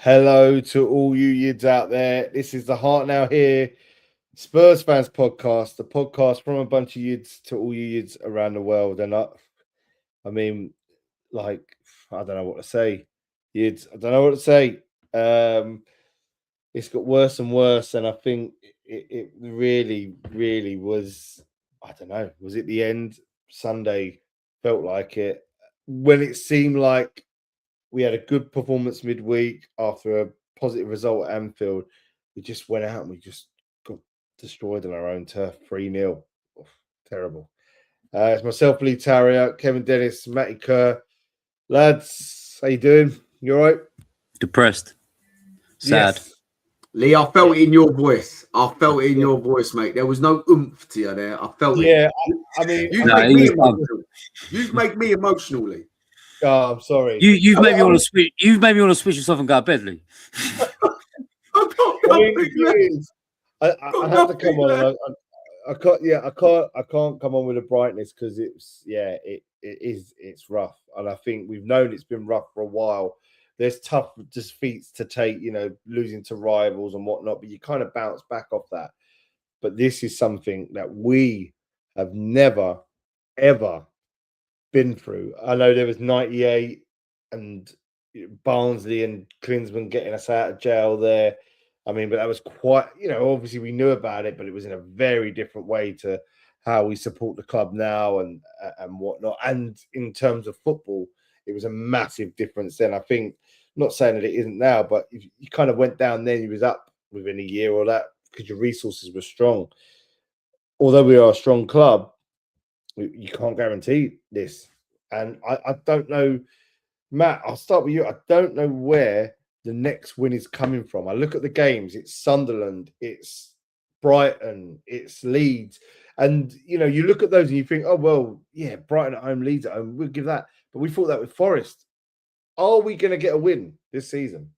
Hello to all you yids out there. This is the Heart Now Here Spurs Fans Podcast, the podcast from a bunch of yids to all you yids around the world. And I mean, like, I don't know what to say. Yids, I don't know what to say. It's got worse and worse. And I think it really, really was, I don't know, was it the end? Sunday felt like it. When it seemed like we had a good performance midweek after a positive result at Anfield. We just went out and we just got destroyed on our own turf, 3-0. Terrible. It's myself, Lee Tarrier, Kevin Dennis, Matty Kerr. Lads, how you doing? You all right? Depressed. Sad. Yes. Lee, I felt it in your voice. I felt it in your voice, mate. There was no oomph to you there. I felt it. Yeah, I mean, You make me emotional. You make me emotional, Lee. Oh, I'm sorry. You've made me want to switch. You've made me want to switch yourself and go to bed, Lee. I have to come on. I can't. Yeah, I can't come on with the brightness because it's rough, and I think we've known it's been rough for a while. There's tough defeats to take, losing to rivals and whatnot, but you kind of bounce back off that. But this is something that we have never, ever been through. I know there was 98 and Barnsley and Klinsmann getting us out of jail there. I mean, but that was quite, obviously we knew about it, but it was in a very different way to how we support the club now and whatnot. And in terms of football, it was a massive difference then. I think, not saying that it isn't now, but if you kind of went down then, you was up within a year or that because your resources were strong. Although we are a strong club, you can't guarantee this. And I don't know, Matt, I'll start with you. I don't know where the next win is coming from. I look at the games. It's Sunderland, it's Brighton, it's Leeds. And, you look at those and you think, oh, well, yeah, Brighton at home, Leeds at home, we'll give that. But we thought that with Forest. Are we going to get a win this season?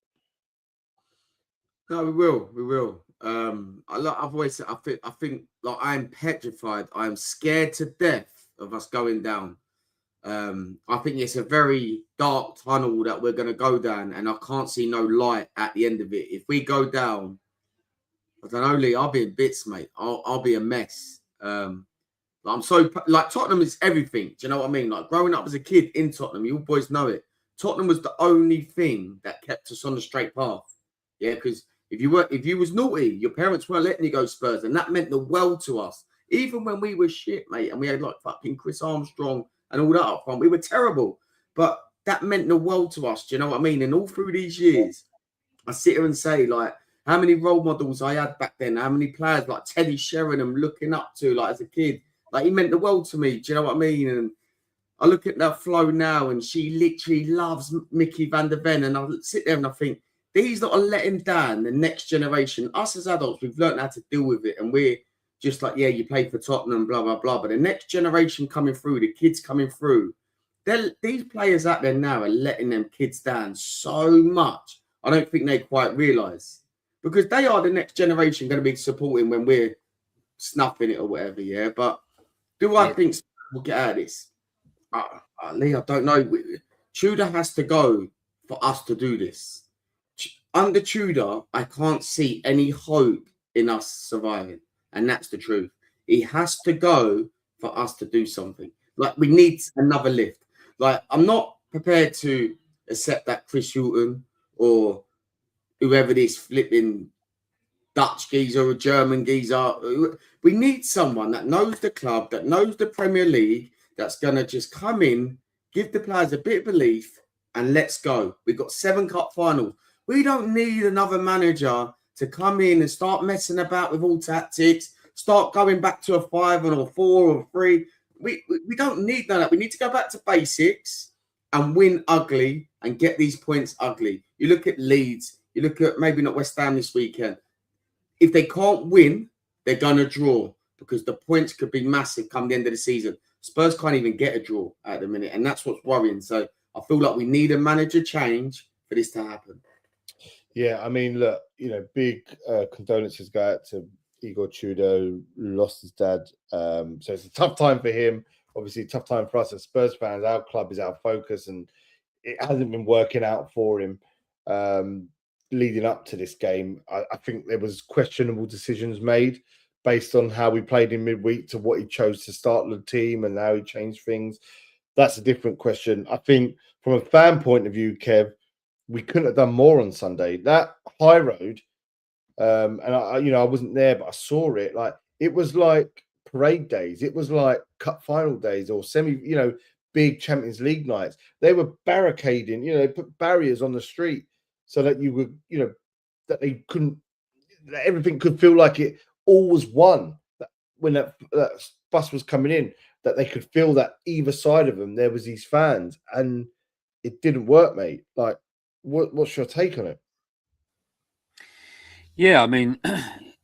No, we will. We will. I've always said, I think like I'm petrified. I'm scared to death of us going down. I think it's a very dark tunnel that we're going to go down, and I can't see no light at the end of it. If we go down, I don't know, Lee, I'll be in bits, mate. I'll be a mess. I'm so like Tottenham is everything. Do you know what I mean? Like growing up as a kid in Tottenham, you boys know it. Tottenham was the only thing that kept us on the straight path. Yeah, because if you was naughty, your parents weren't letting you go Spurs, and that meant the world to us. Even when we were shit, mate, and we had like fucking Chris Armstrong and all that up front, we were terrible. But that meant the world to us. Do you know what I mean? And all through these years, I sit here and say, like, how many role models I had back then, how many players like Teddy Sheringham looking up to, like as a kid. Like he meant the world to me. Do you know what I mean? And I look at that Flo now, and she literally loves Mickey van der Ven. And I sit there and I think, these that are letting down the next generation. Us as adults, we've learned how to deal with it. And we're just like, yeah, you play for Tottenham, blah, blah, blah. But the next generation coming through, the kids coming through, these players out there now are letting them kids down so much. I don't think they quite realise. Because they are the next generation going to be supporting when we're snuffing it or whatever, yeah? But do I think we'll get out of this? Lee, I don't know. Tudor has to go for us to do this. Under Tudor, I can't see any hope in us surviving. And that's the truth. He has to go for us to do something. Like, we need another lift. Like, I'm not prepared to accept that Chris Hughton or whoever this flipping Dutch geezer or German geezer. We need someone that knows the club, that knows the Premier League, that's going to just come in, give the players a bit of belief, and let's go. We've got 7 cup finals. We don't need another manager to come in and start messing about with all tactics, start going back to a 5 or a 4 or a 3. We don't need none of that. We need to go back to basics and win ugly and get these points ugly. You look at Leeds, you look at maybe not West Ham this weekend. If they can't win, they're going to draw because the points could be massive come the end of the season. Spurs can't even get a draw at the minute, and that's what's worrying. So I feel like we need a manager change for this to happen. Yeah, I mean, look, big condolences go out to Igor Tudor, lost his dad. So it's a tough time for him. Obviously, a tough time for us as Spurs fans. Our club is our focus, and it hasn't been working out for him. leading up to this game, I think there was questionable decisions made based on how we played in midweek to what he chose to start the team and how he changed things. That's a different question. I think from a fan point of view, Kev, we couldn't have done more on Sunday. That high road, and I wasn't there, but I saw it. Like it was like parade days. It was like cup final days or big Champions League nights. They were barricading. They put barriers on the street so that you would, that they couldn't. That everything could feel like it all was one. That when that bus was coming in, that they could feel that either side of them there was these fans, and it didn't work, mate. Like, what's your take on it? Yeah, I mean,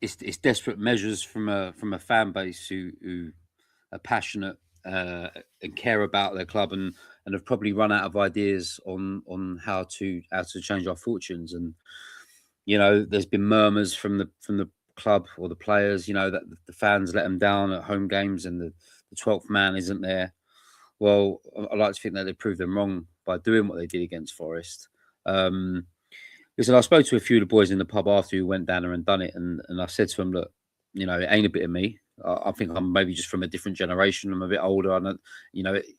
it's desperate measures from a fan base who are passionate and care about their club and have probably run out of ideas on how to change our fortunes. And there's been murmurs from the club or the players, that the fans let them down at home games and the 12th man isn't there. Well, I like to think that they proved them wrong by doing what they did against Forest. Listen, I spoke to a few of the boys in the pub after who went down there and done it, and I said to them, look, it ain't a bit of me. I think I'm maybe just from a different generation. I'm a bit older. And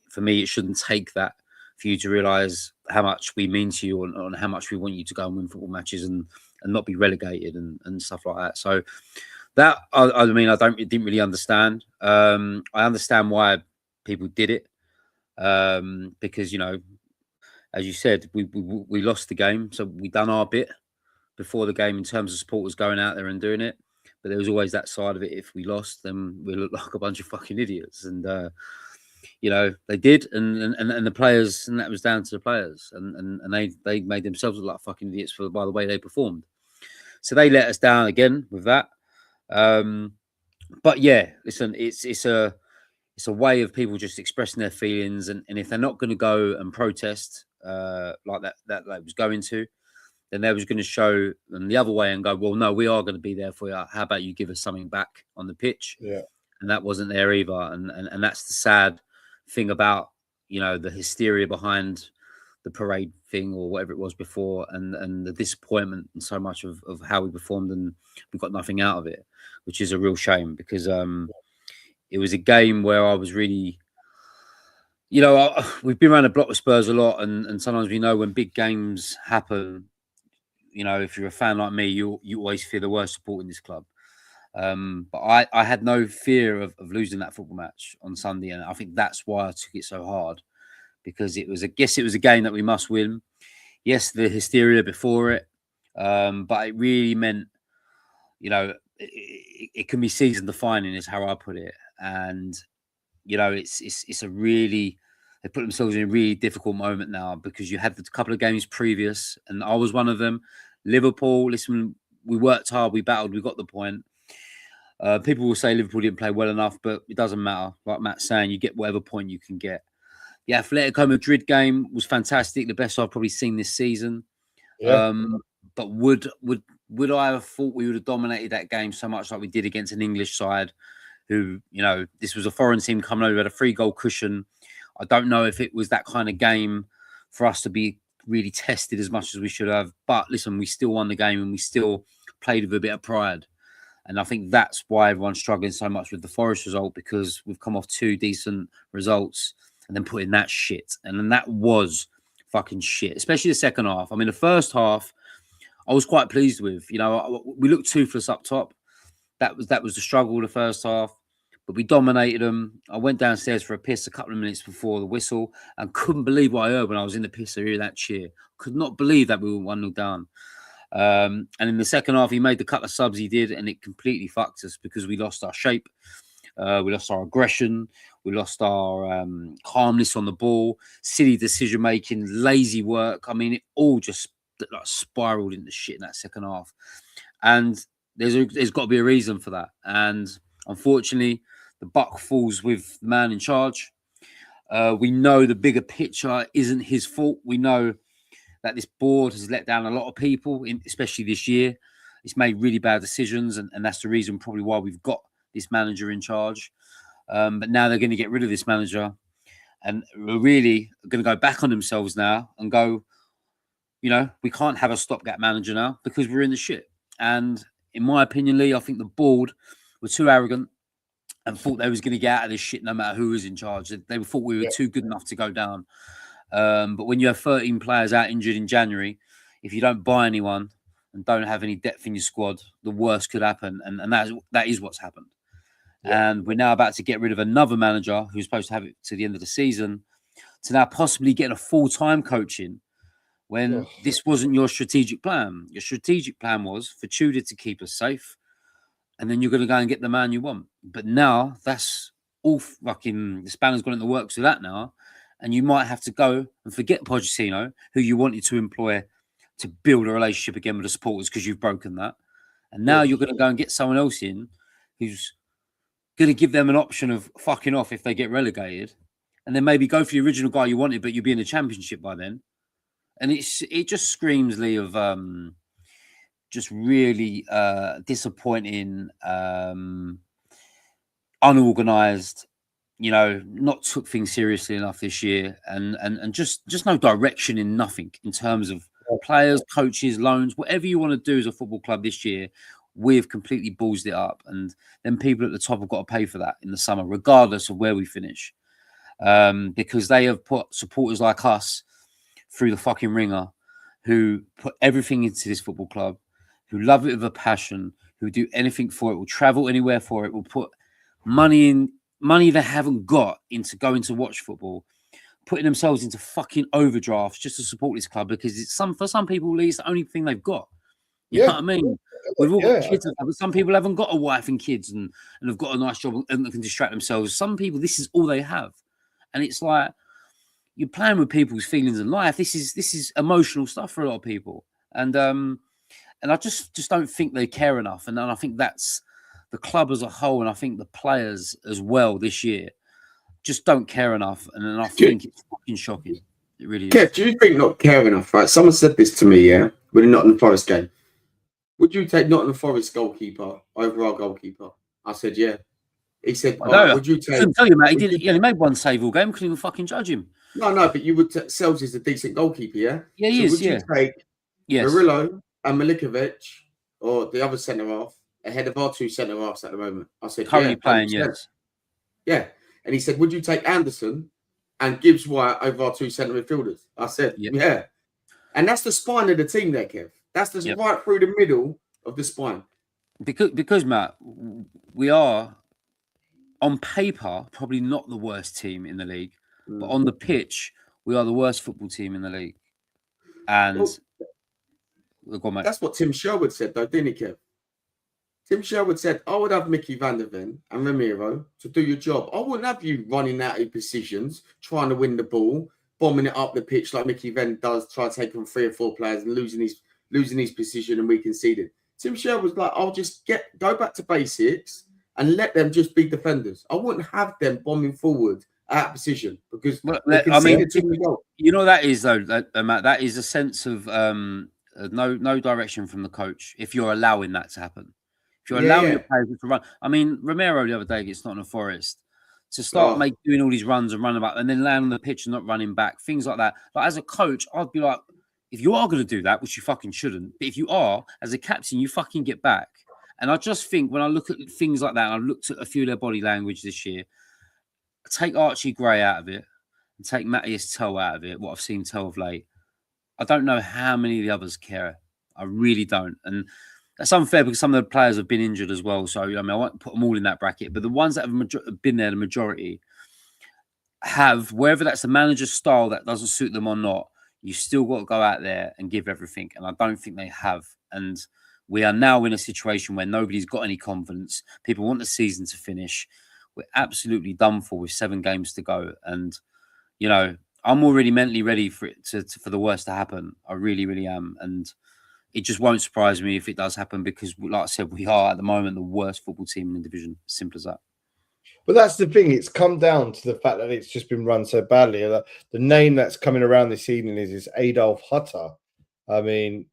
for me, it shouldn't take that for you to realise how much we mean to you and how much we want you to go and win football matches and not be relegated and stuff like that. So that I mean, didn't really understand. I understand why people did it because as you said, we lost the game, so we done our bit before the game in terms of supporters going out there and doing it. But there was always that side of it. If we lost, then we looked like a bunch of fucking idiots. And they did, and the players, and that was down to the players, and they made themselves look like fucking idiots by the way they performed. So they let us down again with that. But yeah, listen, it's a way of people just expressing their feelings, and if they're not going to go and protest like that was going to, then they was going to show them the other way and go, well, no, we are going to be there for you. How about you give us something back on the pitch? Yeah. And that wasn't there either. And that's the sad thing about, the hysteria behind the parade thing or whatever it was before and the disappointment and so much of how we performed, and we got nothing out of it, which is a real shame because it was a game where I was really, we've been around the block with Spurs a lot, and sometimes we know when big games happen, if you're a fan like me, you always fear the worst supporting this club. But I had no fear of losing that football match on Sunday, and I think that's why I took it so hard, because it was a game that we must win. Yes, the hysteria before it, but it really meant, it can be season defining, is how I put it. And it's a really, they put themselves in a really difficult moment now, because you had the couple of games previous, and I was one of them. Liverpool, listen, we worked hard, we battled, we got the point. People will say Liverpool didn't play well enough, but it doesn't matter. Like Matt's saying, you get whatever point you can get. The Atletico Madrid game was fantastic, the best I've probably seen this season. Yeah. But would I have thought we would have dominated that game so much like we did against an English side who, this was a foreign team coming over, had a 3-goal cushion. I don't know if it was that kind of game for us to be really tested as much as we should have. But listen, we still won the game and we still played with a bit of pride. And I think that's why everyone's struggling so much with the Forest result, because we've come off 2 decent results and then put in that shit. And then that was fucking shit, especially the second half. I mean, the first half, I was quite pleased with. We looked toothless up top. That was the struggle the first half, but we dominated them. I went downstairs for a piss a couple of minutes before the whistle and couldn't believe what I heard when I was in the piss. I hear that cheer. Could not believe that we were 1-0 down. And in the second half, he made the couple of subs he did, and it completely fucked us because we lost our shape. We lost our aggression. We lost our calmness on the ball, silly decision-making, lazy work. I mean, it all just spiraled into shit in that second half. And there's got to be a reason for that. And unfortunately, the buck falls with the man in charge. We know the bigger picture isn't his fault. We know that this board has let down a lot of people, especially this year. It's made really bad decisions, and that's the reason probably why we've got this manager in charge. But now they're going to get rid of this manager, and we're really going to go back on themselves now and go, we can't have a stopgap manager now because we're in the shit. And in my opinion, Lee, I think the board were too arrogant and thought they was going to get out of this shit no matter who was in charge. They thought we were too good enough to go down. But when you have 13 players out injured in January, if you don't buy anyone and don't have any depth in your squad, the worst could happen. And that is what's happened. Yeah. And we're now about to get rid of another manager who's supposed to have it to the end of the season to now possibly get a full-time coach in when this wasn't your strategic plan. Your strategic plan was for Tudor to keep us safe, and then you're going to go and get the man you want. But now that's all fucking, the spanner's gone in the works of that now, and you might have to go and forget Pochettino, who you wanted to employ to build a relationship again with the supporters because you've broken that. And now you're going to go and get someone else in who's going to give them an option of fucking off if they get relegated, and then maybe go for the original guy you wanted, but you'll be in the Championship by then. And it just screams, Lee, of just really disappointing, unorganised, not took things seriously enough this year, and just no direction in nothing in terms of players, coaches, loans, whatever you want to do as a football club this year. We've completely ballsed it up, and then people at the top have got to pay for that in the summer, regardless of where we finish, because they have put supporters like us through the fucking ringer, who put everything into this football club, who love it with a passion, who do anything for it, will travel anywhere for it, will put money they haven't got into going to watch football, putting themselves into fucking overdrafts just to support this club because for some people, Lee, it's the only thing they've got. You know what I mean? We've all got kids, but some people haven't got a wife and kids and have got a nice job and can distract themselves. Some people, this is all they have. And it's like, you're playing with people's feelings in life. This is emotional stuff for a lot of people. And I just don't think they care enough. And I think that's the club as a whole, and I think the players as well this year just don't care enough. And then I think it's fucking shocking. It really is. Kev, do you think not care enough? Right? Someone said this to me, with the Nottingham Forest game. Would you take Nottingham Forest goalkeeper over our goalkeeper? I said, yeah. He said, would you take... I couldn't tell you, mate. He made one save all game. Couldn't even fucking judge him. No, but you would take... Sells is a decent goalkeeper, yeah? Yeah, he is, would you take Murillo and Milikovic, or the other centre-half, ahead of our two centre-halves at the moment? I said, currently playing, yes. Yeah. And he said, would you take Anderson and Gibbs White over our two centre midfielders? I said, yeah. And that's the spine of the team there, Kev. That's the right through the middle of the spine. Because Matt, we are on paper probably not the worst team in the league, but on the pitch we are the worst football team in the league. And that's what Tim Sherwood said, though, didn't he, Kev? Tim Sherwood said, I would have Mickey van der Ven and Ramiro to do your job. I wouldn't have you running out of positions, trying to win the ball, bombing it up the pitch like Mickey Van does, try to take on 3 or 4 players and losing his position, and we conceded. Tim Sherwood was like, I'll just go back to basics and let them just be defenders. I wouldn't have them bombing forward at position because you know that is though, Matt, that is a sense of no direction from the coach if you're allowing that to happen. If you're allowing your players to run. I mean, Romero the other day against Nottingham Forest to start doing all these runs and running back and then land on the pitch and not running back, things like that. Like as a coach, I'd be like, if you are going to do that, which you fucking shouldn't, but if you are, as a captain, you fucking get back. And I just think when I look at things like that, and I've looked at a few of their body language this year, take Archie Gray out of it and take Matthias Tell out of it, what I've seen Tell of late, I don't know how many of the others care. I really don't. And that's unfair because some of the players have been injured as well. So, I mean, I won't put them all in that bracket. But the ones that have been there, the majority, have, whether that's the manager's style that doesn't suit them or not, you still got to go out there and give everything. And I don't think they have. And we are now in a situation where nobody's got any confidence. People want the season to finish. We're absolutely done for with 7 games to go. And, I'm already mentally ready for it for the worst to happen. I really, really am. And it just won't surprise me if it does happen because, like I said, we are at the moment the worst football team in the division. Simple as that. But that's the thing. It's come down to the fact that it's just been run so badly. The name that's coming around this evening is Adolf Hutter. I mean,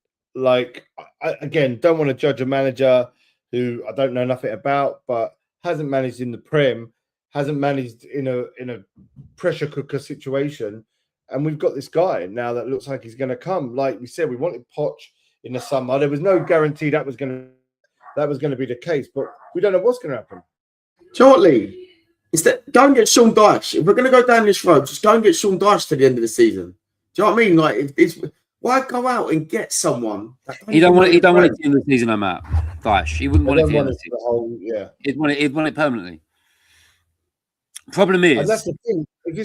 again, don't want to judge a manager who I don't know nothing about, but hasn't managed in the Prem, hasn't managed in a pressure cooker situation, And we've got this guy now that looks like he's going to come. Like we said, we wanted Poch in the summer. There was no guarantee that was going to be the case, but we don't know what's going to happen. Shortly, instead, go and get Sean Dyche. If we're going to go down this road, just go and get Sean Dyche to the end of the season. Do you know what I mean? Like, why go out and get someone? He don't want it to end the season, no matter. Dyche, he wouldn't want it to end the season. He'd want it permanently. Problem is, and that's the thing. If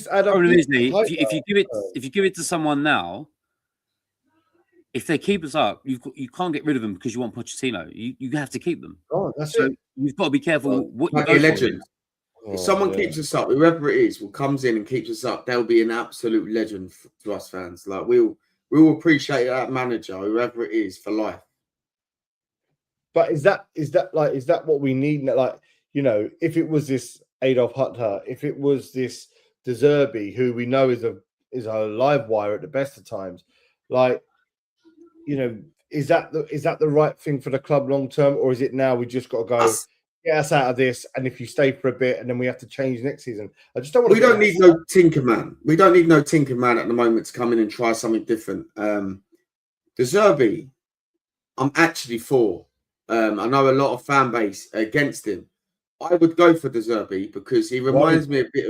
you give it to someone now, if they keep us up, you can't get rid of them because you want Pochettino. You have to keep them. Oh, that's it. You've got to be careful what you go for. Legend. If someone keeps us up, whoever it is, comes in and keeps us up, they'll be an absolute legend to us fans. Like we'll appreciate that manager, whoever it is, for life. But is that what we need? Like, you know, if it was this Adolf Hitler, if it was this De Zerbi, who we know is a live wire at the best of times, like, you know, is that the right thing for the club long term, or is it now we just got to go get us out of this, and if you stay for a bit, and then we have to change next season? I just don't want. We don't need no Tinkerman. We don't need no Tinkerman at the moment to come in and try something different. De Zerbi, I'm actually for. I know a lot of fan base against him. I would go for De Zerbi because he reminds me a bit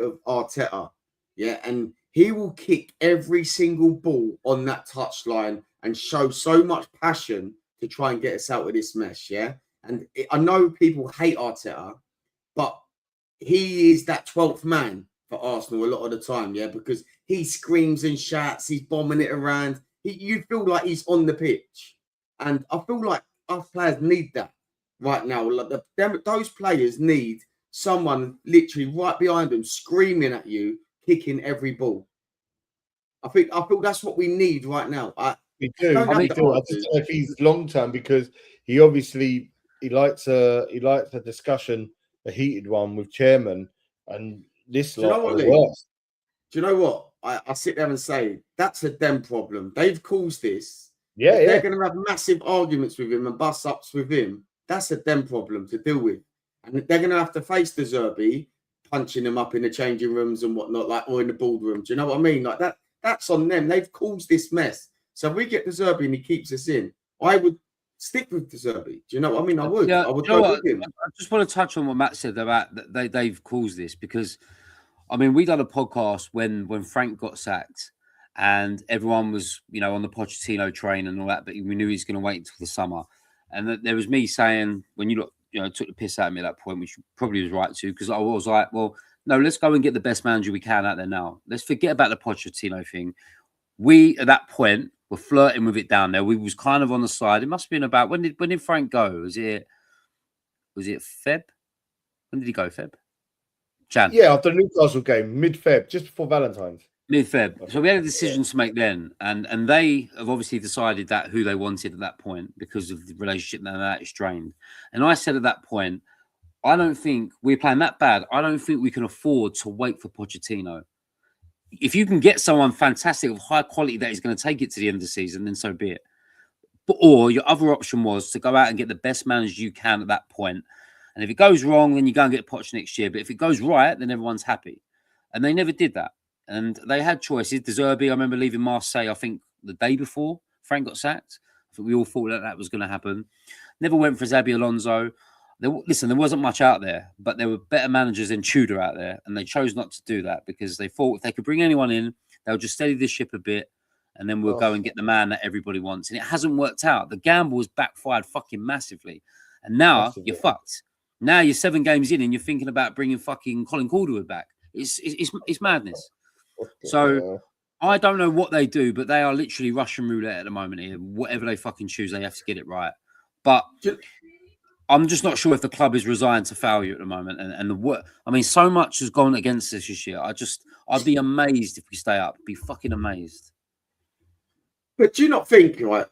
of Arteta, yeah, and he will kick every single ball on that touchline and show so much passion to try and get us out of this mess, yeah. And I know people hate Arteta, but he is that 12th man for Arsenal a lot of the time, yeah, because he screams and shouts, he's bombing it around. You feel like he's on the pitch, and I feel like our players need that. Right now, like those players need someone literally right behind them, screaming at you, kicking every ball. I feel that's what we need right now. We do. I just don't know if he's long term, because he obviously he likes a discussion, a heated one with chairman, and this lot are worse. Do you know what? I sit there and say that's a them problem. They've caused this. Yeah, they're going to have massive arguments with him and bust ups with him. That's a them problem to deal with. And they're going to have to face De Zerbi, punching him up in the changing rooms and whatnot, like, or in the boardroom. Do you know what I mean? Like that's on them. They've caused this mess. So if we get De Zerbi and he keeps us in, I would stick with De Zerbi. Do you know what I mean? I would. Yeah, I would go with him. I just want to touch on what Matt said about they've caused this, because, I mean, we done a podcast when Frank got sacked and everyone was, you know, on the Pochettino train and all that, but we knew he was going to wait until the summer. And there was me saying, when you took the piss out of me at that point, which probably was right too, because I was like, well, no, let's go and get the best manager we can out there now. Let's forget about the Pochettino thing. We, at that point, were flirting with it down there. We was kind of on the side. It must have been about, when did Frank go? Was it Feb? When did he go, Feb? Jan? Yeah, after the Newcastle game, mid-Feb, just before Valentine's. Mid-Feb. So we had a decision to make then, and they have obviously decided that who they wanted at that point because of the relationship that is strained. And I said at that point, I don't think we're playing that bad. I don't think we can afford to wait for Pochettino. If you can get someone fantastic of high quality that is going to take it to the end of the season, then so be it. Or your other option was to go out and get the best manager you can at that point. And if it goes wrong, then you go and get Poch next year. But if it goes right, then everyone's happy. And they never did that. And they had choices. De Zerbi, I remember leaving Marseille, I think, the day before Frank got sacked. I think we all thought that was going to happen. Never went for Xabi Alonso. There wasn't much out there, but there were better managers than Tudor out there. And they chose not to do that because they thought if they could bring anyone in, they'll just steady the ship a bit. And then we'll go and get the man that everybody wants. And it hasn't worked out. The gamble has backfired fucking massively. And now you're fucked. Now you're 7 games in and you're thinking about bringing fucking Colin Calderwood back. It's madness. So I don't know what they do, but they are literally Russian roulette at the moment here. Whatever they fucking choose, they have to get it right. But I'm just not sure if the club is resigned to failure at the moment. And the work, I mean, so much has gone against us this year. I'd be amazed if we stay up. I'd be fucking amazed. But do you not think, like,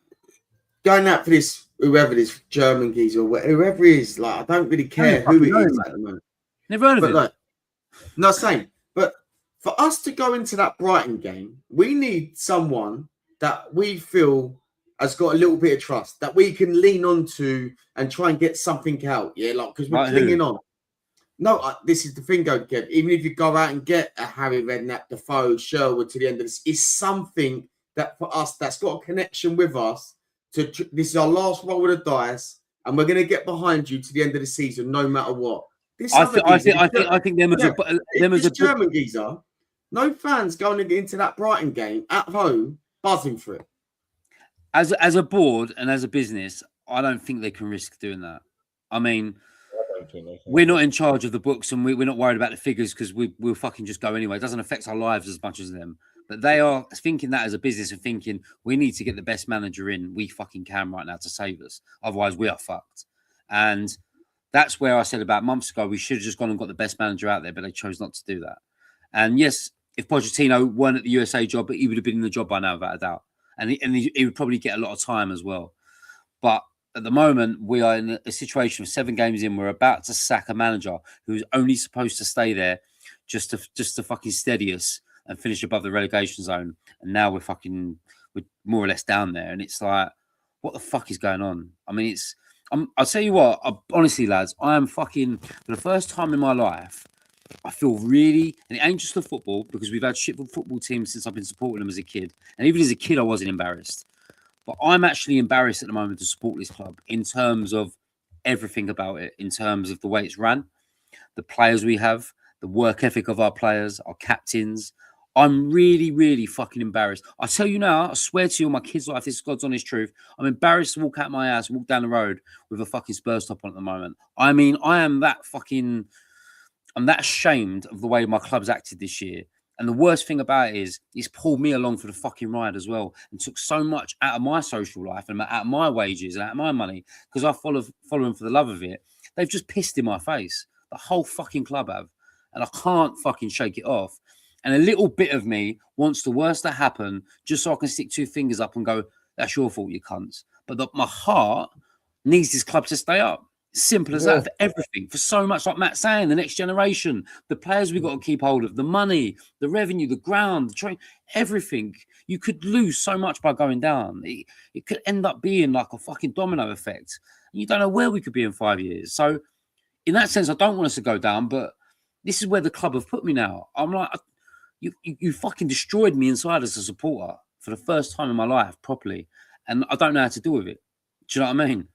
going out for this, whoever this German geezer or whoever he is, like, I don't really care who it is at the moment. Never heard of it. Like, not saying, but for us to go into that Brighton game, we need someone that we feel has got a little bit of trust, that we can lean on to and try and get something out. Yeah, like, because we're clinging on. No, this is the thing, though, Kev. Even if you go out and get a Harry Redknapp, Defoe, Sherwood to the end of this, it's something that for us that's got a connection with us. This is our last roll of the dice, and we're going to get behind you to the end of the season, no matter what. I think them as a German geezer. No fans going into that Brighton game at home buzzing for it. As a board and as a business, I don't think they can risk doing that. I mean, we're not in charge of the books, and we're not worried about the figures because we'll fucking just go anyway. It doesn't affect our lives as much as them. But they are thinking that as a business and thinking we need to get the best manager in we fucking can right now to save us. Otherwise, we are fucked. And that's where I said about months ago we should have just gone and got the best manager out there, but they chose not to do that. And yes, if Pochettino weren't at the USA job, he would have been in the job by now, without a doubt. And he would probably get a lot of time as well. But at the moment, we are in a situation of 7 games in. We're about to sack a manager who's only supposed to stay there just to fucking steady us and finish above the relegation zone. And now we're more or less down there. And it's like, what the fuck is going on? I mean, I'll tell you what, honestly, lads, I am fucking, for the first time in my life, I feel really, and it ain't just the football, because we've had shit football teams since I've been supporting them as a kid. And even as a kid, I wasn't embarrassed. But I'm actually embarrassed at the moment to support this club in terms of everything about it, in terms of the way it's run, the players we have, the work ethic of our players, our captains. I'm really, really fucking embarrassed. I tell you now, I swear to you on my kid's life, this is God's honest truth. I'm embarrassed to walk out my house, walk down the road with a fucking Spurs top on at the moment. I mean, I'm that ashamed of the way my club's acted this year. And the worst thing about it is he's pulled me along for the fucking ride as well and took so much out of my social life and out of my wages and out of my money because I follow him for the love of it. They've just pissed in my face. The whole fucking club have. And I can't fucking shake it off. And a little bit of me wants the worst to happen just so I can stick 2 fingers up and go, that's your fault, you cunts. But my heart needs this club to stay up. Simple as that for everything, for so much, like Matt's saying, the next generation, the players we've got to keep hold of, the money, the revenue, the ground, the train, everything. You could lose so much by going down. It could end up being like a fucking domino effect. You don't know where we could be in 5 years. So in that sense, I don't want us to go down, but this is where the club have put me now. I'm like, you fucking destroyed me inside as a supporter for the first time in my life properly. And I don't know how to deal with it. Do you know what I mean?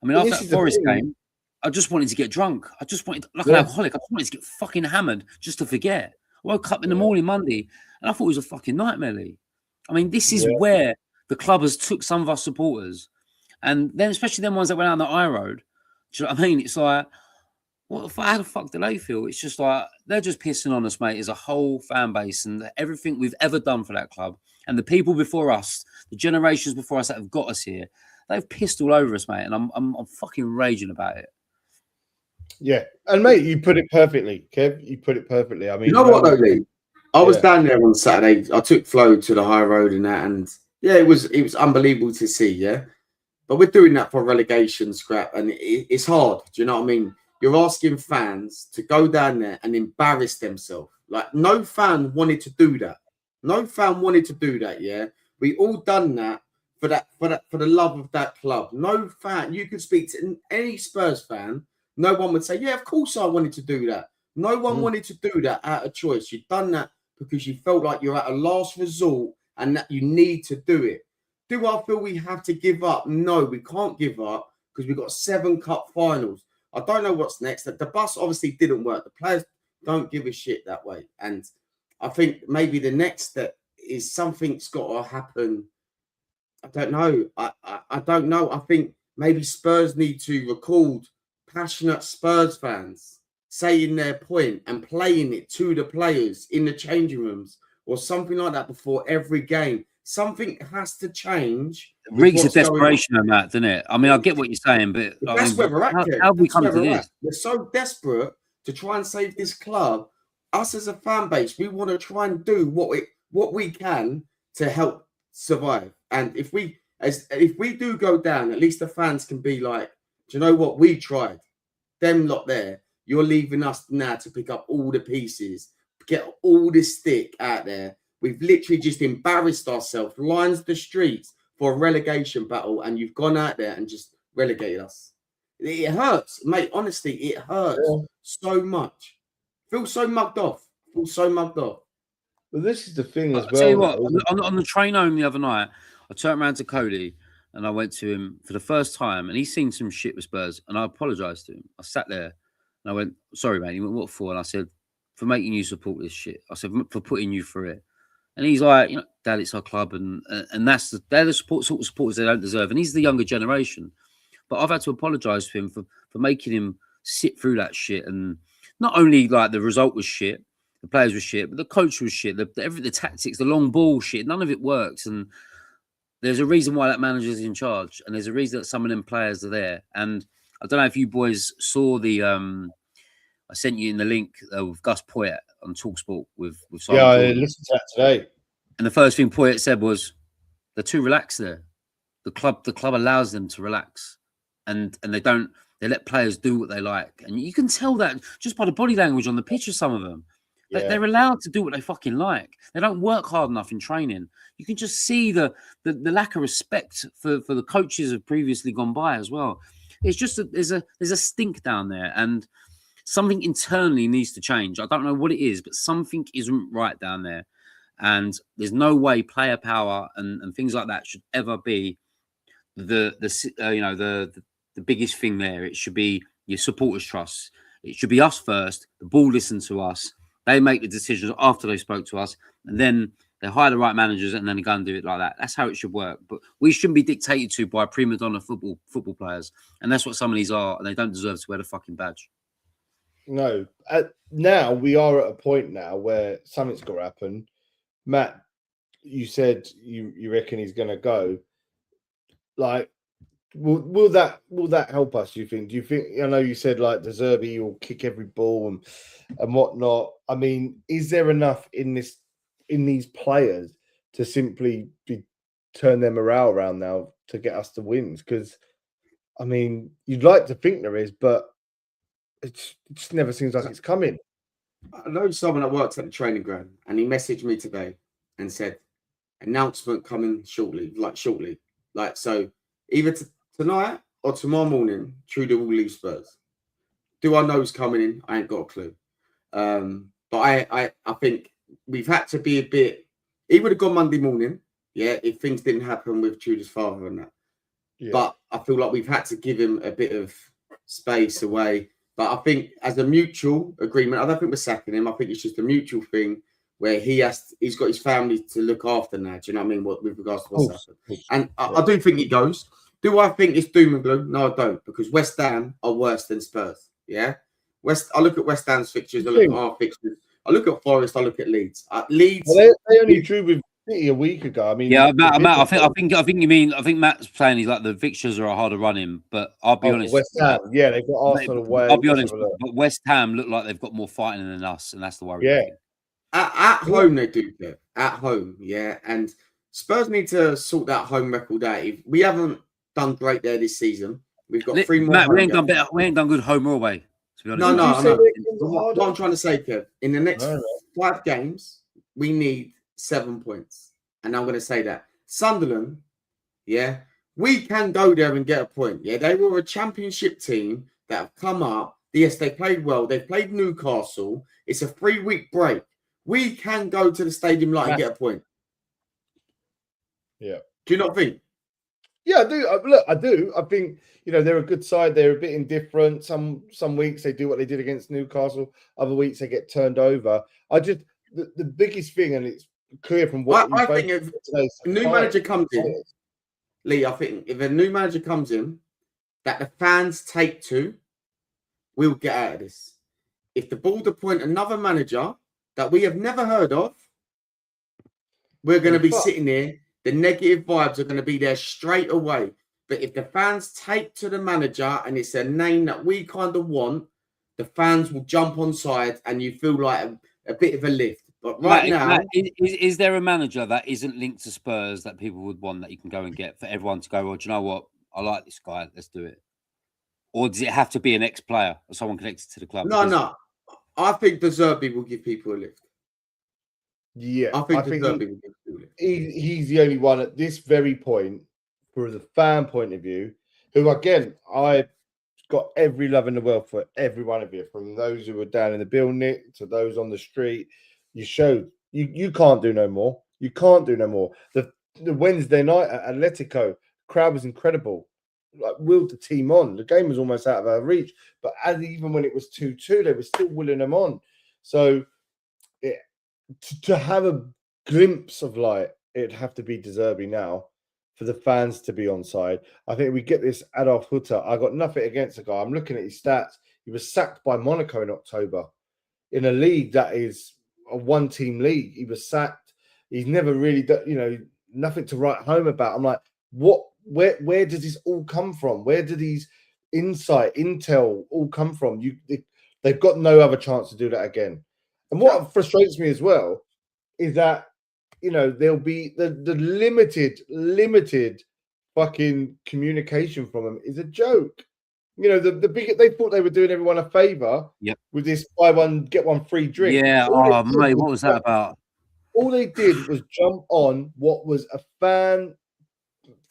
I mean, after that Forest game, I just wanted to get drunk. I just wanted, like an alcoholic, I just wanted to get fucking hammered just to forget. I woke up in the morning Monday and I thought it was a fucking nightmare, Lee. I mean, this is where the club has took some of our supporters. And then, especially them ones that went out on the high road. Do you know what I mean? It's like, how the fuck do they feel? It's just like, they're just pissing on us, mate, as a whole fan base and everything we've ever done for that club. And the people before us, the generations before us that have got us here, they've pissed all over us, mate. And I'm fucking raging about it. Yeah, and mate, you put it perfectly, Kev. You put it perfectly. I mean, you know what though, Lee? I was down there on Saturday. I took Flo to the high road and that, and yeah, it was unbelievable to see. Yeah, but we're doing that for relegation scrap, and it's hard. Do you know what I mean? You're asking fans to go down there and embarrass themselves. Like no fan wanted to do that. No fan wanted to do that. Yeah, we all done that for the love of that club. No fan. You could speak to any Spurs fan. No one would say, yeah, of course I wanted to do that. No one wanted to do that out of choice. You've done that because you felt like you're at a last resort and that you need to do it. Do I feel we have to give up? No, we can't give up because we've got 7 cup finals. I don't know what's next. The bus obviously didn't work. The players don't give a shit that way. And I think maybe the next step is something's got to happen. I don't know. I don't know. I think maybe Spurs need to record passionate Spurs fans saying their point and playing it to the players in the changing rooms or something like that before every game. Something has to change. It reeks of desperation on that, doesn't it? I mean, I get what you're saying, but that's where we're at. How have we come to this? We're so desperate to try and save this club. Us as a fan base, we want to try and do what we can to help survive. And if we do go down, at least the fans can be like, do you know what? We tried. Them lot there. You're leaving us now to pick up all the pieces, get all this stick out there. We've literally just embarrassed ourselves, lined the streets for a relegation battle, and you've gone out there and just relegated us. It hurts, mate. Honestly, it hurts so much. Feel so mugged off. Feel so mugged off. But this is the thing as I'll tell you well. what, on the train home the other night, I turned around to Cody and I went to him for the first time, and he's seen some shit with Spurs, and I apologised to him. I sat there and I went, "Sorry, man." He went, "What for?" And I said, "For making you support this shit." I said, "For putting you through it." And he's like, "Dad, it's our club, and they're the sort of supporters they don't deserve." And he's the younger generation, but I've had to apologise to him for making him sit through that shit, and not only like the result was shit. The players were shit, but the coach was shit. The tactics, the long ball shit, none of it works. And there's a reason why that manager's in charge, and there's a reason that some of them players are there. And I don't know if you boys saw the I sent you in the link with Gus Poyet on TalkSport with Simon I Jordan. listened to that today. And the first thing Poyet said was, "They're too relaxed there. The club allows them to relax, and they don't. They let players do what they like, and you can tell that just by the body language on the pitch of some of them. Yeah. They're allowed to do what they fucking like. They don't work hard enough in training. You can just see the lack of respect for the coaches have previously gone by as well. It's just that there's a stink down there, and something internally needs to change. I don't know what it is, but something isn't right down there, and there's no way player power and things like that should ever be the biggest thing there. It should be your supporters' trust. It should be us first. The ball listen to us. They make the decisions after they spoke to us, and then they hire the right managers, and then they go and do it like that. That's how it should work. But we shouldn't be dictated to by prima donna football players, and that's what some of these are, and they don't deserve to wear the fucking badge. No. Now we are at a point now where something's got to happen. Matt, you said you reckon he's going to go. Like, will that help us? Do you think? I know you said like De Zerbi will kick every ball and whatnot. I mean, is there enough in these players to simply turn their morale around now to get us the wins? Because I mean, you'd like to think there is, but it just never seems like it's coming. I know someone that works at the training ground, and he messaged me today and said, "Announcement coming shortly." Like so, either tonight or tomorrow morning, Trudeau will leave Spurs. Do I know who's coming in? I ain't got a clue. But I think we've had to be a bit. He would have gone Monday morning, yeah, if things didn't happen with Trudeau's father and that. Yeah. But I feel like we've had to give him a bit of space away. But I think as a mutual agreement, I don't think we're sacking him. I think it's just a mutual thing where he's got his family to look after now. Do you know what I mean? With regards to what's happened. And I do think he goes. Do I think it's doom and gloom? No, I don't, because West Ham are worse than Spurs. Yeah. I look at West Ham's fixtures, I look at our fixtures, I look at Forest, I look at Leeds. Leeds. Well, they only drew with City a week ago. I mean, yeah, Matt, I think you mean. I think Matt's saying he's like the fixtures are a harder running, but I'll be honest. West Ham, yeah, they've got Arsenal away. I'll be honest, but West Ham look like they've got more fighting than us, and that's the worry. Yeah, at home they do. At home, yeah, and Spurs need to sort that home record out. We haven't done great there this season. We've got 3 more. Matt, we ain't done better. We ain't done good home or away. To be honest. No. What I'm trying to say, Kev, in the next 5 games, we need 7 points. And I'm going to say that. Sunderland, yeah, we can go there and get a point. Yeah, they were a championship team that have come up. Yes, they played well. They played Newcastle. It's a 3-week break. We can go to the Stadium Light and get a point. Yeah. Do you not think? Yeah, I do. Look, I do. I think, they're a good side. They're a bit indifferent. Some weeks they do what they did against Newcastle. Other weeks they get turned over. The biggest thing, and it's clear from what I think if a new manager comes in, Lee, I think if a new manager comes in that the fans take to, we'll get out of this. If the Bald appoint another manager that we have never heard of, we're going to be sitting here. The negative vibes are going to be there straight away. But if the fans take to the manager and it's a name that we kind of want, the fans will jump on side and you feel like a bit of a lift. But Matt, is there a manager that isn't linked to Spurs that people would want that you can go and get for everyone to go, well, do you know what? I like this guy. Let's do it. Or does it have to be an ex-player or someone connected to the club? No. I think De Zerbi will give people a lift. Yeah, I think De Zerbi will give people a lift. He's the only one at this very point, for the fan point of view, who, again, I got every love in the world for every one of you, from those who were down in the building to those on the street. You showed you can't do no more. You can't do no more. The Wednesday night at Atletico, crowd was incredible. Like, willed the team on. The game was almost out of our reach, but even when it was 2-2, they were still willing them on. So to have a glimpse of light, it'd have to be De Zerbi now for the fans to be on side. I think we get this Adolf Hutter. I got nothing against the guy. I'm looking at his stats. He was sacked by Monaco in October in a league that is a one-team league. He was sacked. He's never really, nothing to write home about. I'm like, what? Where does this all come from? Where do these intel all come from? They've got no other chance to do that again. And what frustrates me as well is that, there'll be the limited fucking communication from them is a joke. The big, they thought they were doing everyone a favor with this buy one, get one free drink. Yeah. Oh, mate, what was that about? All they did was jump on what was a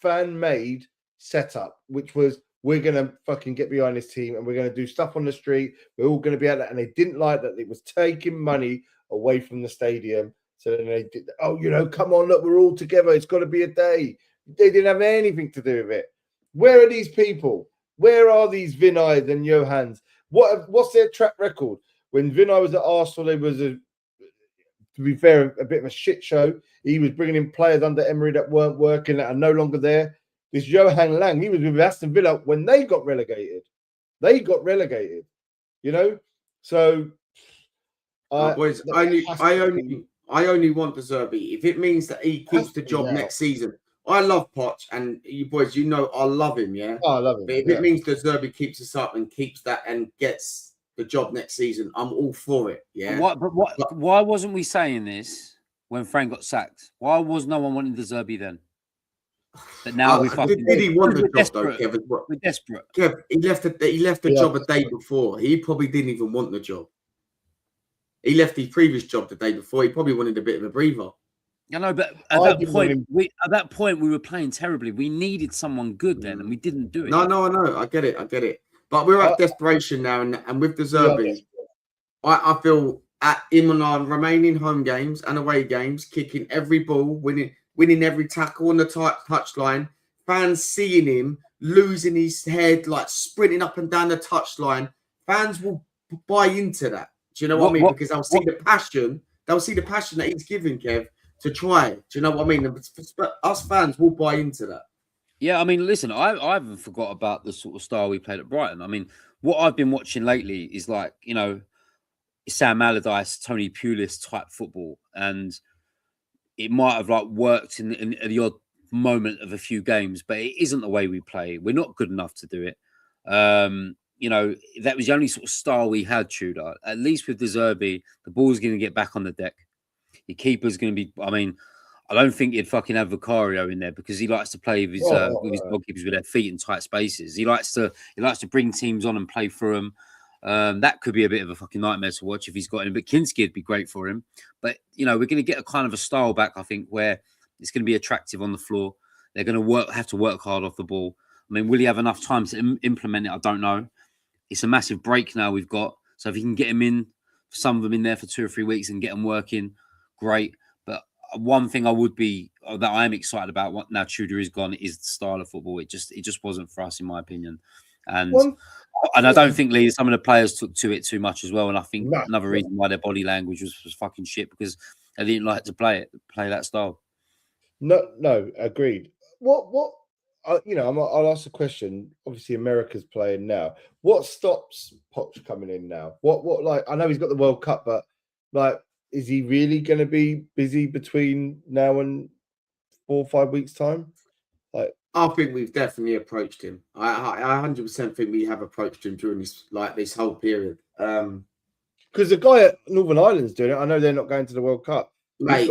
fan-made setup, which was, we're going to fucking get behind this team and we're going to do stuff on the street. We're all going to be at that. And they didn't like that it was taking money away from the stadium. So then they did, come on, look, we're all together. It's got to be a day. They didn't have anything to do with it. Where are these people? Where are these Vinay and Johans? What's their track record? When Vinay was at Arsenal, it was, to be fair, a bit of a shit show. He was bringing in players under Emery that weren't working, that are no longer there. This Johan Lang, he was with Aston Villa when they got relegated. So boys, I only want De Zerbi if it means that he keeps the job next season. I love Poch, and you boys, I love him. Yeah, I love him. But if it means De Zerbi keeps us up and keeps that and gets the job next season, I'm all for it. Yeah. Why wasn't we saying this when Frank got sacked? Why was no one wanting De Zerbi then? But now we fucking. Did he want the job though, Kevin? We're desperate. Kev, he left the job a day before. He probably didn't even want the job. He left his previous job the day before. He probably wanted a bit of a breather. I know, but at that point we were playing terribly. We needed someone good then, and we didn't do it. No, I know. I get it. But we're at desperation now, and with De Zerbi, I feel at him on our remaining home games and away games, kicking every ball, winning every tackle on the touchline, fans seeing him losing his head, like sprinting up and down the touchline, fans will buy into that. Do you know what I mean? Because they'll see the passion. They'll see the passion that he's giving, Kev, to try. Do you know what I mean? Us fans will buy into that. Yeah, I mean, listen, I haven't forgot about the sort of style we played at Brighton. I mean, what I've been watching lately is like, Sam Allardyce, Tony Pulis type football. And it might have like worked in the odd moment of a few games, but it isn't the way we play. We're not good enough to do it. That was the only sort of style we had, Tudor. At least with De Zerbi, the ball's going to get back on the deck. Your keeper's going to be, I don't think he'd fucking have Vicario in there because he likes to play with his goalkeepers with their feet in tight spaces. He likes to bring teams on and play through them. That could be a bit of a fucking nightmare to watch if he's got him. But Kinski would be great for him. But, we're going to get a kind of a style back, I think, where it's going to be attractive on the floor. They're going to have to work hard off the ball. I mean, will he have enough time to implement it? I don't know. It's a massive break now we've got. So if you can get him in, some of them in there for 2 or 3 weeks and get them working, great. But one thing that I am excited about now Tudor is gone is the style of football. It just wasn't for us, in my opinion. And I don't think, Lee, some of the players took to it too much as well. And I think another reason why their body language was fucking shit because they didn't like to play that style. No, agreed. I'll ask a question. Obviously, America's playing now. What stops Poch coming in now? What I know he's got the World Cup, but like, is he really going to be busy between now and 4 or 5 weeks' time? Like, I think we've definitely approached him. I 100% think we have approached him during this whole period. Because the guy at Northern Ireland's doing it. I know they're not going to the World Cup. Mate,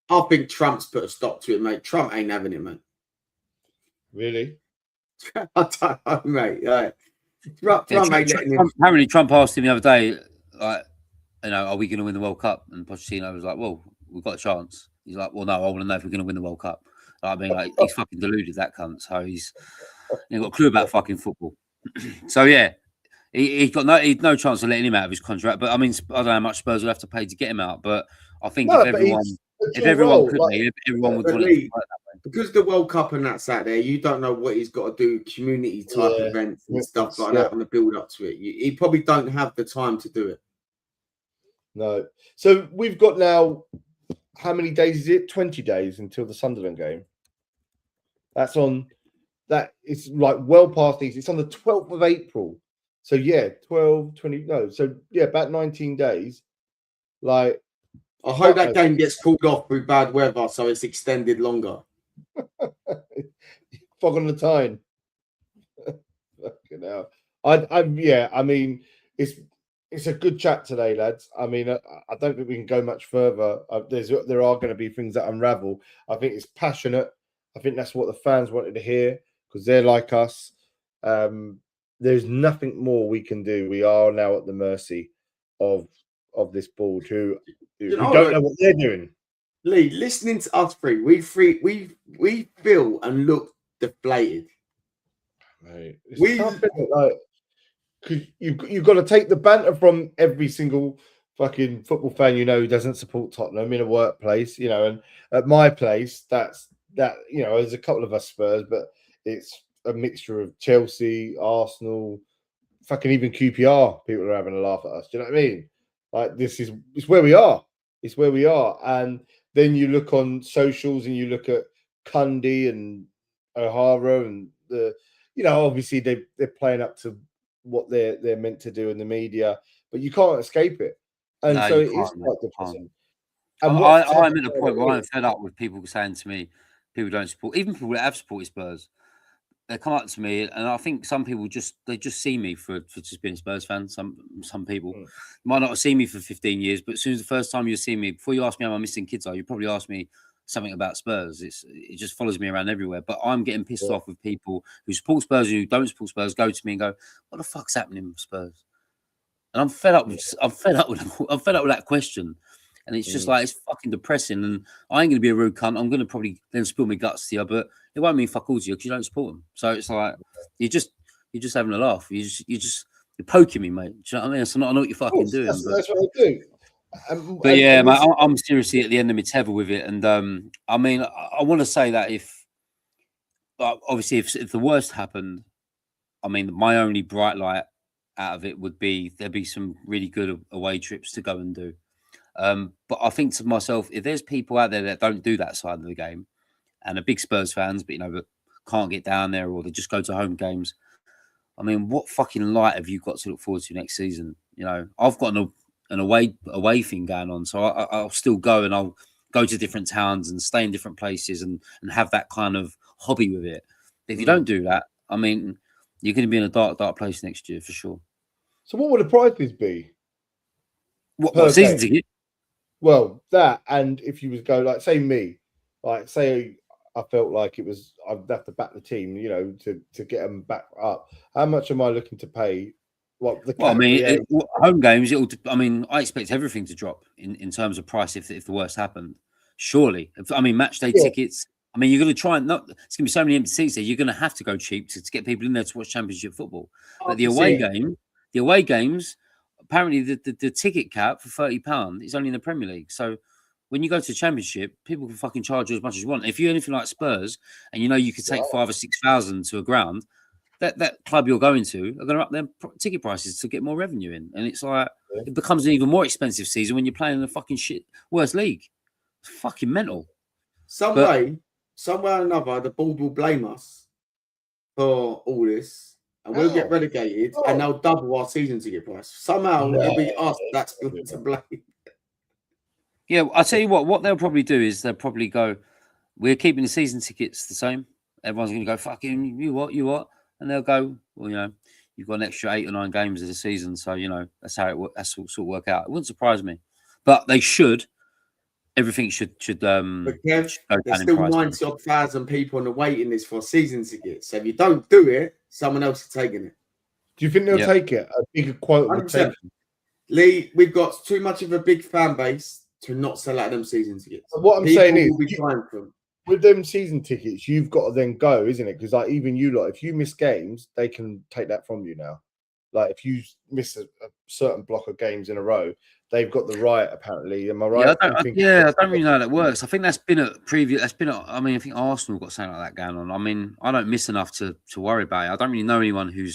I think Trump's put a stop to it, mate. Trump ain't having it, man. Really? I don't know, mate. Trump ain't letting him. Apparently, Trump asked him the other day, like, are we going to win the World Cup? And Pochettino was like, well, we've got a chance. He's like, well, no, I want to know if we're going to win the World Cup. I mean, like, he's fucking deluded, that cunt. So he's got a clue about fucking football. So yeah, he got no chance of letting him out of his contract. But I mean, I don't know how much Spurs will have to pay to get him out. But I think No, if but everyone it's if your everyone role, could like, leave, everyone would But want it to Lee, work that way. because the World Cup and that's out there, you don't know what he's got to do, community type Yeah. events and stuff like Yeah. that on the build up to it. He probably don't have the time to do it. No. So we've got now, how many days is it? 20 days until the Sunderland game. That's on, that it's like well past these. It's on the 12th of April. So yeah, 12, 20, no. So yeah, about 19 days. Like, I hope that game gets called off through bad weather, so it's extended longer. fog on the Tyne. Fucking hell. I mean, it's a good chat today, lads. I mean, I don't think we can go much further. There are going to be things that unravel. I think it's passionate. I think that's what the fans wanted to hear because they're like us. There's nothing more we can do. We are now at the mercy of this board who don't know what they're doing. Lee, listening to us three, we feel and look deflated. Right. It's tough, isn't it? Like, cause you've got to take the banter from every single fucking football fan who doesn't support Tottenham in a workplace, and at my place, that's there's a couple of us Spurs, but it's a mixture of Chelsea, Arsenal, fucking even QPR. People are having a laugh at us. Do you know what I mean? Like, it's where we are. It's where we are. And then you look on socials and you look at Cundy and O'Hara and obviously they're playing up to what they're meant to do in the media, but you can't escape it. And so it is quite depressing. And I'm at a point where I'm fed up with people saying to me, people don't support, even people that have supported Spurs. They come up to me, and I think some people just see me for just being a Spurs fan. Some people might not have seen me for 15 years, but as soon as the first time you see me, before you ask me how my missing kids are, you probably ask me something about Spurs. It just follows me around everywhere. But I'm getting pissed off with people who support Spurs and who don't support Spurs. Go to me and go, "What the fuck's happening with Spurs?" And I'm fed up with that question. And it's just like, it's fucking depressing. And I ain't going to be a rude cunt. I'm going to probably then spill my guts to you, but it won't mean fuck all to you because you don't support them. So it's like, you're just having a laugh. You're poking me, mate. Do you know what I mean? So I know what you're fucking doing. That's what I do. But yeah, mate, I'm seriously at the end of my tether with it. And I mean, I want to say that obviously if the worst happened, I mean, my only bright light out of it would be there'd be some really good away trips to go and do. But I think to myself, if there's people out there that don't do that side of the game and are big Spurs fans, but but can't get down there or they just go to home games, I mean, what fucking light have you got to look forward to next season? I've got an away thing going on, so I'll still go and I'll go to different towns and stay in different places and have that kind of hobby with it. But if you don't do that, I mean, you're going to be in a dark place next year for sure. So what would the prices be? What season ticket? Well, that, and if you was go like say me, like say I felt like it was I'd have to back the team, to get them back up. How much am I looking to pay? Home games. I expect everything to drop in terms of price if the worst happened. Surely, match day tickets. I mean, you're going to try and not. It's going to be so many empty seats there. You're going to have to go cheap to get people in there to watch Championship football. But the away games. Apparently, the ticket cap for £30 is only in the Premier League. So when you go to the Championship, people can fucking charge you as much as you want. If you're anything like Spurs, and you could take 5,000 or 6,000 to a ground, that club you're going to are going to up their ticket prices to get more revenue in. And it's like it becomes an even more expensive season when you're playing in the fucking worst league. It's fucking mental. Somewhere or another, the board will blame us for all this. And we'll get relegated, and they'll double our season ticket price. Somehow it'll be us that's to blame. Yeah, I'll tell you what they'll probably do is they'll probably go, we're keeping the season tickets the same. Everyone's going to go, fucking, you what? And they'll go, well, you've got an extra 8 or 9 games of the season. So, that's how that's sort of work out. It wouldn't surprise me. But they should. Everything should but Kev, there's still 90,000 people on the waiting list for season tickets. So if you don't do it, someone else is taking it. Do you think they'll take it? A bigger quote would take it. Lee, we've got too much of a big fan base to not sell out them season tickets. But what I'm saying is, will be trying for them. with them season tickets, you've got to then go, isn't it? Because like even you lot, if you miss games, they can take that from you now. Like if you miss a certain block of games in a row, they've got the right. Apparently, am I right? I don't really know how that works. I think that's been a previous. That's been. I mean, I think Arsenal got something like that going on. I mean, I don't miss enough to worry about it. I don't really know anyone who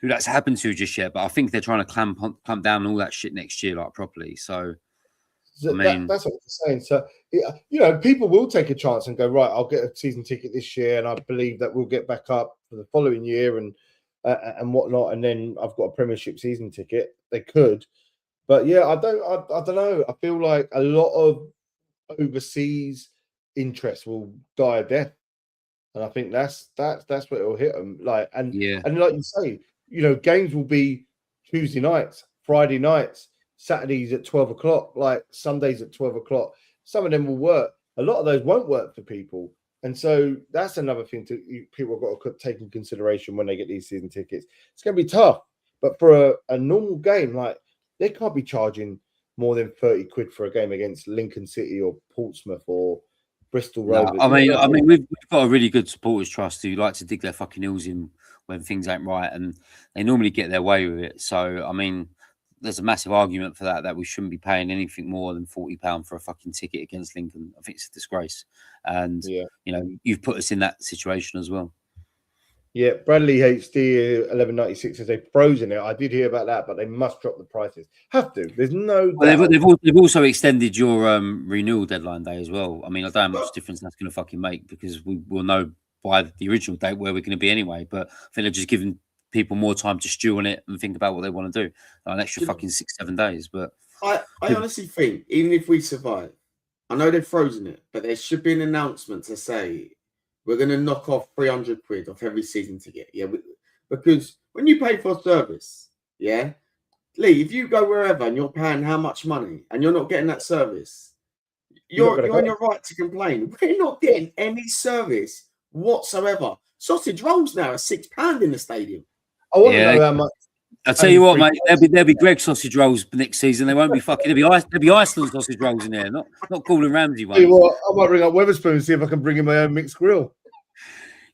that's happened to just yet. But I think they're trying to clamp down on all that shit next year, like properly. So I mean, that's what I'm saying. So, people will take a chance and go, right, I'll get a season ticket this year, and I believe that we'll get back up for the following year and whatnot. And then I've got a Premiership season ticket. They could, but yeah, I don't know. I feel like a lot of overseas interest will die a death, and I think that's what it'll hit them. Like, and like you say, games will be Tuesday nights, Friday nights, Saturdays at 12 o'clock, like Sundays at 12 o'clock. Some of them will work. A lot of those won't work for people. And so that's another thing people have got to take in consideration when they get these season tickets. It's going to be tough. But for a normal game, like they can't be charging more than 30 quid for a game against Lincoln City or Portsmouth or Bristol Rovers. I mean, we've got a really good supporters trust who like to dig their fucking heels in when things ain't right, and they normally get their way with it. So, I mean, there's a massive argument for that we shouldn't be paying anything more than £40 for a fucking ticket against Lincoln. I think it's a disgrace, and you've put us in that situation as well. Yeah, Bradley HD 1196 says they've frozen it. I did hear about that, but they must drop the prices. Have to. There's no. Well, they've also extended your renewal deadline day as well. I mean, I don't know how much difference that's going to fucking make because we will know by the original date where we're going to be anyway. But I think they're just giving people more time to stew on it and think about what they want to do. An extra fucking 6-7 days. But I honestly think even if we survive, I know they've frozen it, but there should be an announcement to say we're going to knock off 300 quid off every season ticket. Yeah, because when you pay for a service, yeah, Lee, if you go wherever and you're paying how much money and you're not getting that service, you're on your right to complain. We're not getting any service whatsoever. Sausage rolls now are £6 in the stadium. I want to know how much. I'll tell you what, mate. There'll be Greg sausage rolls next season. They won't be fucking. There'll be Iceland sausage rolls in there, not Gordon Ramsay ones. I might ring up Wetherspoon and see if I can bring in my own mixed grill.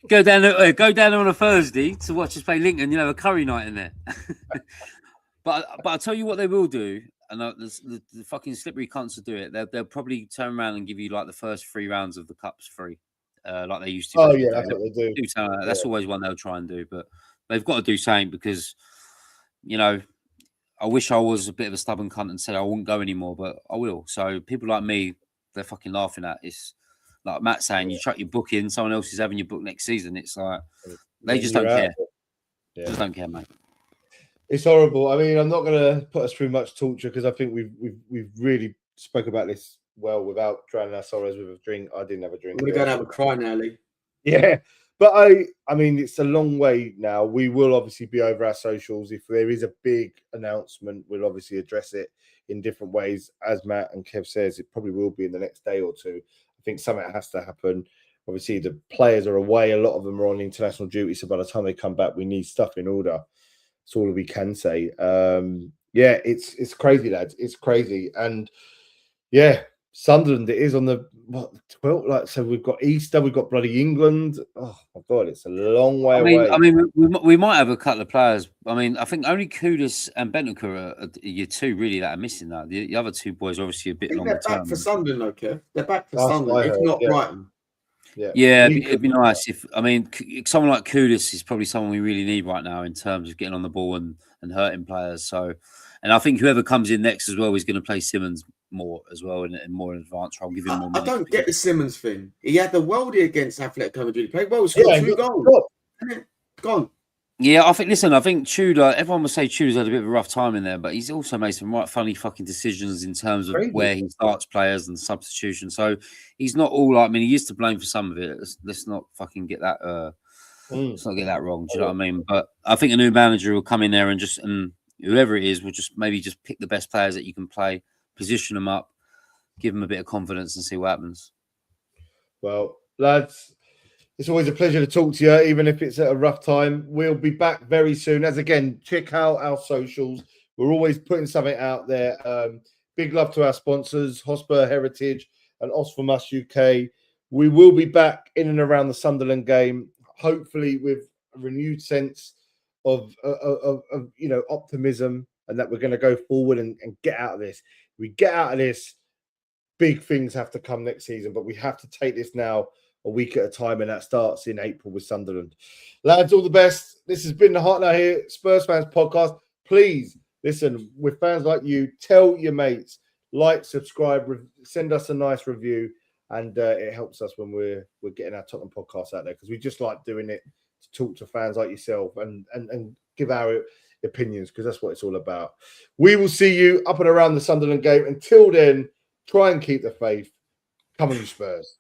Go down on a Thursday to watch us play Lincoln. A curry night in there. but I'll tell you what they will do, and the fucking slippery cunts will do it. They'll probably turn around and give you like the first 3 rounds of the cups free, like they used to. Oh yeah, that's what they do. That's always one they'll try and do, but they've got to do something because. I wish I was a bit of a stubborn cunt and said I wouldn't go anymore, but I will. So people like me, they're fucking laughing at. It's like Matt saying you chuck your book in, someone else is having your book next season. It's like they just don't care. Yeah. Just don't care, mate. It's horrible. I mean, I'm not going to put us through much torture because I think we've really spoke about this well without drowning our sorrows with a drink. I didn't have a drink. We're going to have a cry now, Lee. Yeah. But I mean, it's a long way now. We will obviously be over our socials. If there is a big announcement, we'll obviously address it in different ways. As Matt and Kev says, it probably will be in the next day or two. I think something has to happen. Obviously, the players are away. A lot of them are on international duty. So by the time they come back, we need stuff in order. That's all we can say. Yeah, it's crazy, lads. It's crazy. And yeah, Sunderland, it is on the 12th. Like, so we've got Easter, we've got bloody England. Oh my god, it's a long way away. I mean, we might have a couple of players. I mean, I think only Kudus and Bentancur are your two really that are missing. That the other two boys are obviously a bit longer term. They're back for Sunderland, though, Kev. They're back for Sunderland, if not Brighton. Yeah, it'd be nice if. I mean, someone like Kudus is probably someone we really need right now in terms of getting on the ball and hurting players. So, and I think whoever comes in next as well is going to play Simmons more as well in more advanced role. Give him more. I don't get the Simmons thing. He had the worldie against Atletico Madrid. He played well, scored 2 goals. Gone. Yeah, I think Tudor. Everyone would say Tudor's had a bit of a rough time in there, but he's also made some right funny fucking decisions in terms of where he starts players and substitution. So he's not all like. I mean, he used to blame for some of it. Let's not fucking get that. Let's not get that wrong. Do you know what I mean? But I think a new manager will come in there and whoever it is will just pick the best players that you can play, position them up, give them a bit of confidence, and see what happens. Well, lads. It's always a pleasure to talk to you, even if it's at a rough time. We'll be back very soon. As again, check out our socials. We're always putting something out there. Big love to our sponsors, Hotspur Heritage and Os for Us UK. We will be back in and around the Sunderland game, hopefully with a renewed sense of optimism, and that we're going to go forward and get out of this. If we get out of this, big things have to come next season, but we have to take this now a week at a time, and that starts in April with Sunderland. Lads, all the best. This has been the Heart Now Here Spurs Fans podcast. Please listen, with fans like you, tell your mates, like, subscribe, send us a nice review, and it helps us when we're getting our Tottenham podcast out there, because we just like doing it to talk to fans like yourself and give our opinions, because that's what it's all about. We will see you up and around the Sunderland game. Until then, try and keep the faith. Come on, you Spurs.